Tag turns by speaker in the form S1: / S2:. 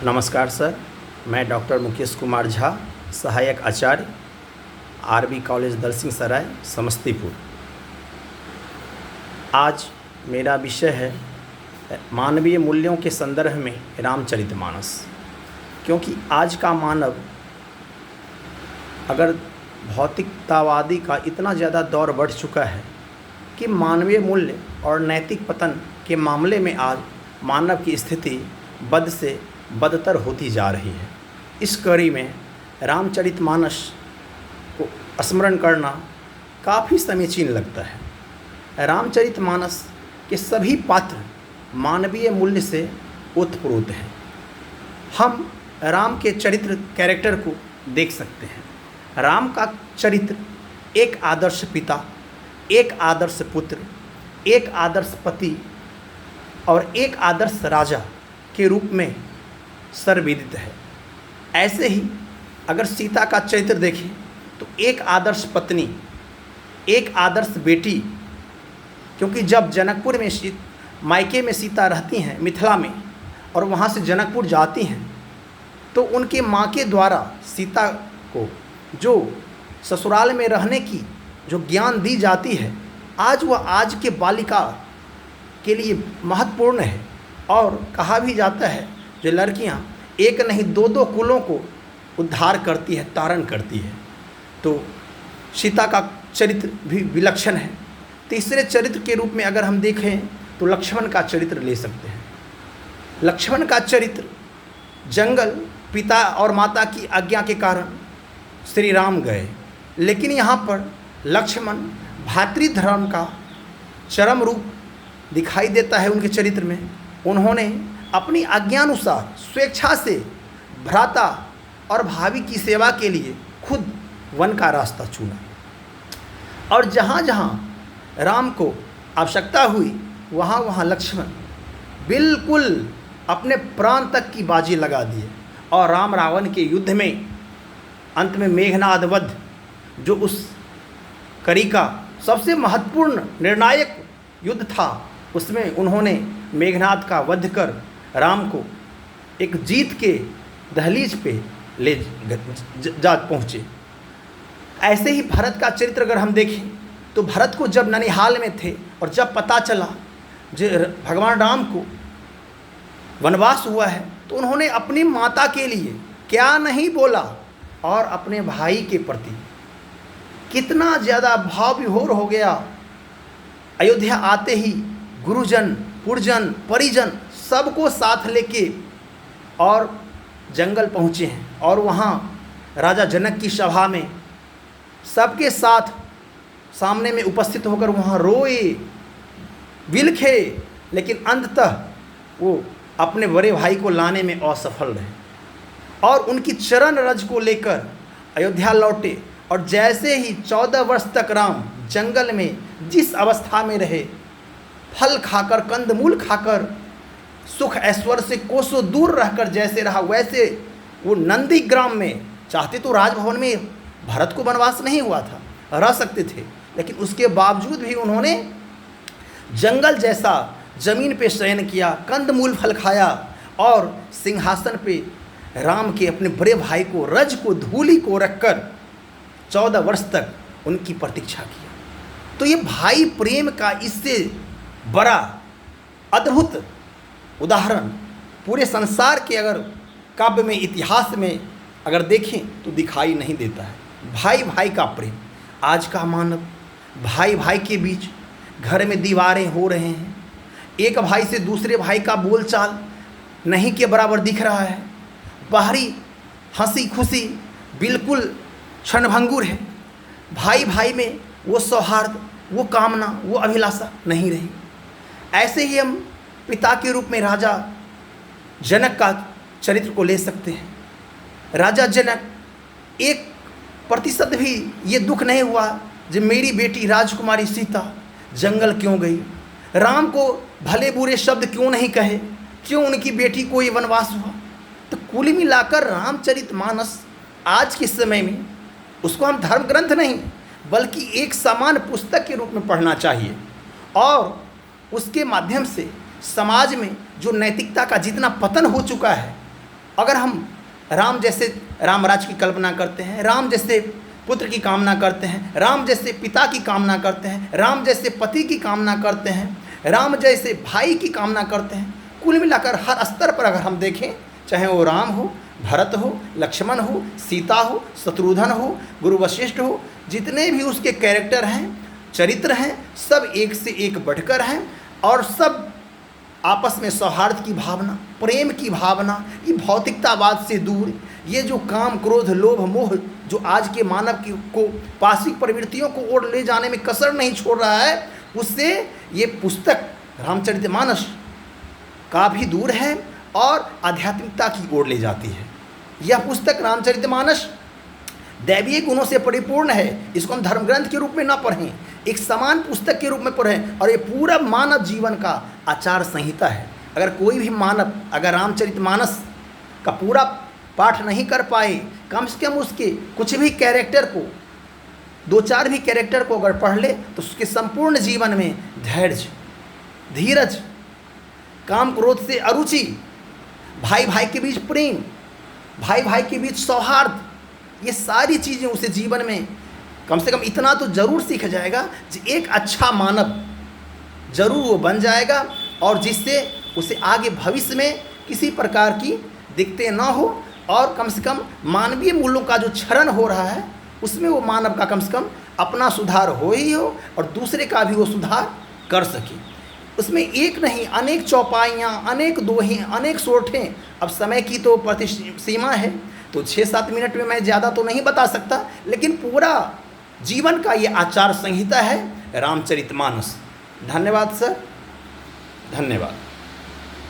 S1: नमस्कार सर, मैं डॉक्टर मुकेश कुमार झा, सहायक आचार्य, आरबी कॉलेज दलसिंह सराय, समस्तीपुर। आज मेरा विषय है मानवीय मूल्यों के संदर्भ में रामचरितमानस। क्योंकि आज का मानव अगर भौतिकतावादी का इतना ज़्यादा दौर बढ़ चुका है कि मानवीय मूल्य और नैतिक पतन के मामले में आज मानव की स्थिति बद से बदतर होती जा रही है। इस कड़ी में रामचरितमानस को स्मरण करना काफ़ी समीचीन लगता है। रामचरितमानस के सभी पात्र मानवीय मूल्य से ओतप्रोत हैं। हम राम के चरित्र कैरेक्टर को देख सकते हैं। राम का चरित्र एक आदर्श पिता, एक आदर्श पुत्र, एक आदर्श पति और एक आदर्श राजा के रूप में सर्वविदित है। ऐसे ही अगर सीता का चरित्र देखें तो एक आदर्श पत्नी, एक आदर्श बेटी, क्योंकि जब जनकपुर में मायके में सीता रहती हैं मिथिला में और वहाँ से जनकपुर जाती हैं तो उनके माँ के द्वारा सीता को जो ससुराल में रहने की जो ज्ञान दी जाती है, आज वह आज के बालिका के लिए महत्वपूर्ण है। और कहा भी जाता है जो लड़कियां एक नहीं दो दो कुलों को उद्धार करती है, तारण करती है। तो सीता का चरित्र भी विलक्षण है। तीसरे चरित्र के रूप में अगर हम देखें तो लक्ष्मण का चरित्र ले सकते हैं। लक्ष्मण का चरित्र जंगल पिता और माता की आज्ञा के कारण श्री राम गए, लेकिन यहाँ पर लक्ष्मण भातृधर्म का चरम रूप दिखाई देता है उनके चरित्र में। उन्होंने अपनी आज्ञानुसार स्वेच्छा से भ्राता और भाभी की सेवा के लिए खुद वन का रास्ता चुना और जहाँ जहाँ राम को आवश्यकता हुई वहाँ वहाँ लक्ष्मण बिल्कुल अपने प्राण तक की बाजी लगा दिए। और राम रावण के युद्ध में अंत में मेघनाद वध, जो उस कड़ी का सबसे महत्वपूर्ण निर्णायक युद्ध था, उसमें उन्होंने मेघनाद का वध कर राम को एक जीत के दहलीज पे ले जा पहुँचे। ऐसे ही भरत का चरित्र अगर हम देखें तो भरत को जब ननिहाल में थे और जब पता चला जो भगवान राम को वनवास हुआ है तो उन्होंने अपनी माता के लिए क्या नहीं बोला और अपने भाई के प्रति कितना ज़्यादा भाव विभोर हो गया। अयोध्या आते ही गुरुजन, पुरजन, परिजन सबको साथ लेके और जंगल पहुँचे हैं और वहाँ राजा जनक की सभा में सबके साथ सामने में उपस्थित होकर वहाँ रोए, बिलखे, लेकिन अंततः वो अपने बड़े भाई को लाने में असफल रहे और उनकी चरण रज को लेकर अयोध्या लौटे। और जैसे ही 14 वर्ष तक राम जंगल में जिस अवस्था में रहे, फल खाकर, कंदमूल खाकर, सुख ऐश्वर्य से कोसों दूर रहकर जैसे रहा, वैसे वो नंदीग्राम में, चाहते तो राजभवन में भरत को वनवास नहीं हुआ था, रह सकते थे, लेकिन उसके बावजूद भी उन्होंने जंगल जैसा जमीन पे शयन किया, कंदमूल फल खाया और सिंहासन पे राम के अपने बड़े भाई को, रज को, धूलि को रखकर 14 वर्ष तक उनकी प्रतीक्षा किया। तो ये भाई प्रेम का इससे बड़ा अद्भुत उदाहरण पूरे संसार के अगर काव्य में, इतिहास में अगर देखें तो दिखाई नहीं देता है। भाई भाई का प्रेम। आज का मानव भाई भाई के बीच घर में दीवारें हो रहे हैं, एक भाई से दूसरे भाई का बोलचाल नहीं के बराबर दिख रहा है, बाहरी हंसी खुशी बिल्कुल क्षणभंगुर है। भाई भाई में वो सौहार्द, वो कामना, वो अभिलाषा नहीं रही। ऐसे ही हम पिता के रूप में राजा जनक का चरित्र को ले सकते हैं। राजा जनक 1% भी ये दुख नहीं हुआ जब मेरी बेटी राजकुमारी सीता जंगल क्यों गई, राम को भले बुरे शब्द क्यों नहीं कहे, क्यों उनकी बेटी को ये वनवास हुआ। तो कुल मिलाकर रामचरितमानस आज के समय में उसको हम धर्म ग्रंथ नहीं बल्कि एक समान पुस्तक के रूप में पढ़ना चाहिए और उसके माध्यम से समाज में जो नैतिकता का जितना पतन हो चुका है अगर हम राम जैसे रामराज की कल्पना करते हैं, राम जैसे पुत्र की कामना करते हैं, राम जैसे पिता की कामना करते हैं, राम जैसे पति की कामना करते हैं, राम जैसे भाई की कामना करते हैं, कुल मिलाकर हर स्तर पर अगर हम देखें, चाहे वो राम हो, भरत हो, लक्ष्मण हो, सीता हो, शत्रुघ्न हो, गुरु वशिष्ठ हो, जितने भी उसके कैरेक्टर हैं, चरित्र हैं, सब एक से एक बढ़कर हैं और सब आपस में सौहार्द की भावना, प्रेम की भावना, ये भौतिकतावाद से दूर, ये जो काम क्रोध लोभ मोह जो आज के मानव की को पाशिक प्रवृत्तियों को ओर ले जाने में कसर नहीं छोड़ रहा है, उससे ये पुस्तक रामचरितमानस काफ़ी दूर है और आध्यात्मिकता की ओर ले जाती है। यह पुस्तक रामचरितमानस दैवीय गुणों से परिपूर्ण है। इसको हम धर्म ग्रंथ के रूप में ना पढ़ें, एक समान पुस्तक के रूप में पढ़ें और ये पूरा मानव जीवन का आचार संहिता है। अगर कोई भी मानव अगर रामचरितमानस का पूरा पाठ नहीं कर पाए, कम से कम उसके कुछ भी कैरेक्टर को, दो चार भी कैरेक्टर को अगर पढ़ ले तो उसके संपूर्ण जीवन में धैर्य, धीरज, काम क्रोध से अरुचि, भाई भाई के बीच प्रेम, भाई भाई के बीच सौहार्द, ये सारी चीज़ें उसे जीवन में कम से कम इतना तो ज़रूर सीख जाएगा कि एक अच्छा मानव ज़रूर वो बन जाएगा और जिससे उसे आगे भविष्य में किसी प्रकार की दिक्कतें ना हो और कम से कम मानवीय मूल्यों का जो क्षरण हो रहा है उसमें वो मानव का कम से कम अपना सुधार हो ही हो और दूसरे का भी वो सुधार कर सके। उसमें एक नहीं अनेक चौपाइयाँ, अनेक दोहें, अनेक सोठें। अब समय की तो सीमा है तो 6-7 मिनट में मैं ज़्यादा तो नहीं बता सकता, लेकिन पूरा जीवन का ये आचार संहिता है रामचरितमानस। धन्यवाद सर, धन्यवाद।